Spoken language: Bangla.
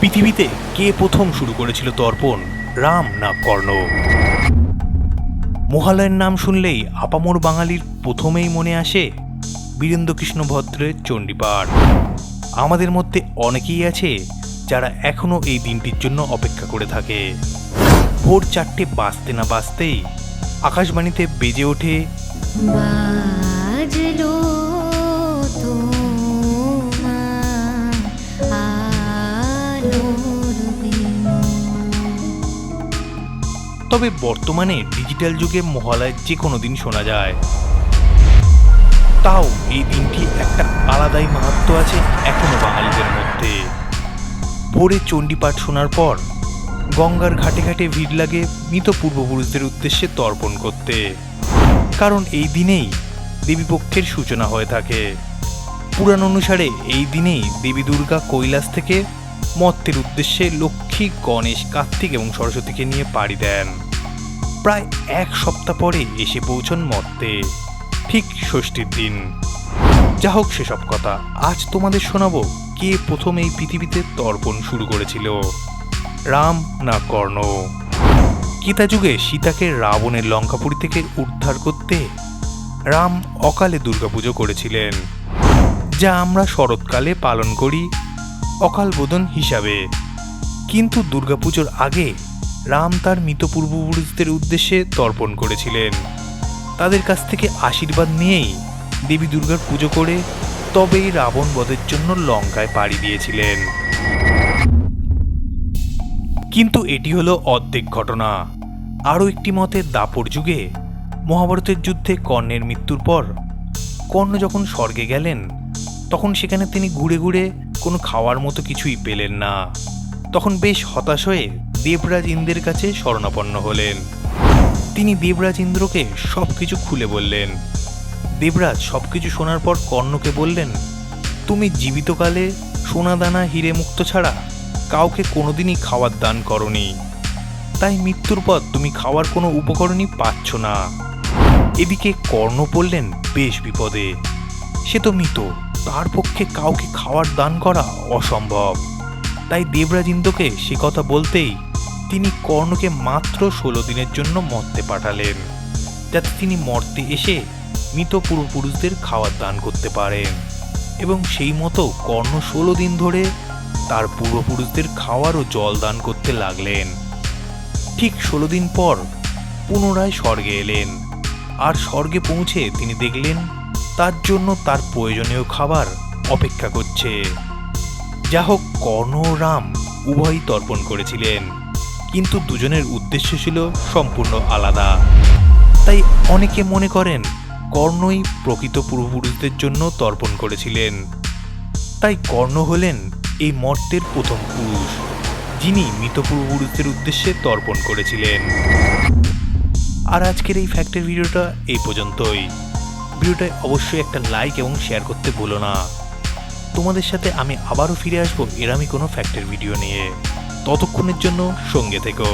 পৃথিবীতে কে প্রথম শুরু করেছিল তর্পণ, রাম না কর্ণ? মহালয়ের নাম শুনলেই আপামর বাঙালির প্রথমেই মনে আসে বীরেন্দ্রকৃষ্ণ ভদ্রের চণ্ডীপাঠ। আমাদের মধ্যে অনেকেই আছে যারা এখনো এই দিনটির জন্য অপেক্ষা করে থাকে। ভোর 4টে বাজতে না বাজতেই আকাশবাণীতে বেজে ওঠে বাজলো তোমার আলোর বিনু। তবে বর্তমানে ডিজিটাল যুগে মহালয়ের যে কোনো দিন শোনা যায়। তাও এই দিনটি একটা আলাদাই মাহাত্ম্য আছে এখনো বাঙালিদের মধ্যে। ভোরে চণ্ডীপাঠ শোনার পর গঙ্গার ঘাটে ঘাটে ভিড় লাগে মৃত পূর্বপুরুষদের উদ্দেশ্যে তর্পণ করতে, কারণ এই দিনেই দেবীপক্ষের সূচনা হয়ে থাকে। পুরাণ অনুসারে এই দিনেই দেবী দুর্গা কৈলাস থেকে মর্তের উদ্দেশ্যে লক্ষ্মী, গণেশ, কার্তিক এবং সরস্বতীকে নিয়ে পাড়ি দেন। প্রায় 1 সপ্তাহ পরে এসে পৌঁছন মর্তে, ঠিক ষষ্ঠীর দিন। যা হোক সেসব কথা, আজ তোমাদের শোনাবো কে প্রথম এই পৃথিবীতে তর্পণ শুরু করেছিল, রাম না কর্ণ। ত্রেতাযুগে সীতাকে রাবণের লঙ্কাপুরী থেকে উদ্ধার করতে রাম অকালে দুর্গাপুজো করেছিলেন, যা আমরা শরৎকালে পালন করি অকাল বোধন হিসাবে। কিন্তু দুর্গাপুজোর আগে রাম তার মৃত পূর্বপুরুষদের উদ্দেশ্যে তর্পণ করেছিলেন। তাদের কাছ থেকে আশীর্বাদ নিয়েই দেবী দুর্গার পুজো করে তবেই রাবণ বধের জন্য লঙ্কায় পাড়ি দিয়েছিলেন। কিন্তু এটি হলো অর্ধেক ঘটনা। আরও একটি মতে দ্বাপর যুগে মহাভারতের যুদ্ধে কর্ণের মৃত্যুর পর কর্ণ যখন স্বর্গে গেলেন, তখন সেখানে তিনি ঘুরে ঘুরে কোনো খাওয়ার মতো কিছুই পেলেন না। তখন বেশ হতাশ হয়ে দেবরাজ ইন্দ্রের কাছে শরণাপন্ন হলেন। তিনি দেবরাজ ইন্দ্রকে সব কিছু খুলে বললেন। দেবরাজ সব কিছু শোনার পর কর্ণকে বললেন, তুমি জীবিতকালে সোনা দানা হিরে মুক্ত ছাড়া কাউকে কোনোদিনই খাওয়ার দান করনি, তাই মৃত্যুর পর তুমি খাওয়ার কোনো উপকরণই পাচ্ছ না। এদিকে কর্ণ পড়লেন বেশ বিপদে। সে তো মৃত, তার পক্ষে কাউকে খাওয়ার দান করা অসম্ভব। তাই দেবরাজ ইন্দ্রকে সে কথা বলতেই তিনি কর্ণকে মাত্র 16 দিনের জন্য মর্তে পাঠালেন, যাতে তিনি মর্তে এসে মৃত পূর্বপুরুষদের খাওয়ার দান করতে পারেন। এবং সেই মতো কর্ণ 16 দিন ধরে তার পূর্বপুরুষদের খাওয়ার ও জল দান করতে লাগলেন। ঠিক 16 দিন পর পুনরায় স্বর্গে এলেন। আর স্বর্গে পৌঁছে তিনি দেখলেন তার জন্য তার প্রয়োজনীয় খাবার অপেক্ষা করছে। যা হোক, কর্ণ ও রাম উভয়ই তর্পণ করেছিলেন, কিন্তু দুজনের উদ্দেশ্য ছিল সম্পূর্ণ আলাদা। তাই অনেকে মনে করেন কর্ণই প্রকৃত পূর্বপুরুষদের জন্য তর্পণ করেছিলেন। তাই কর্ণ হলেন এই মর্তের প্রথম পুরুষ, যিনি মৃত পূর্বপুরুষদের উদ্দেশ্যে তর্পণ করেছিলেন। আর আজকের এই ফ্যাক্টের ভিডিওটা এই পর্যন্তই। ভিডিওটায় অবশ্যই একটা লাইক এবং শেয়ার করতে ভুলো না। তোমাদের সাথে আমি আবারও ফিরে আসবো এরকমই কোনো ফ্যাক্টের ভিডিও নিয়ে। ততক্ষণের জন্য সঙ্গে থেকো।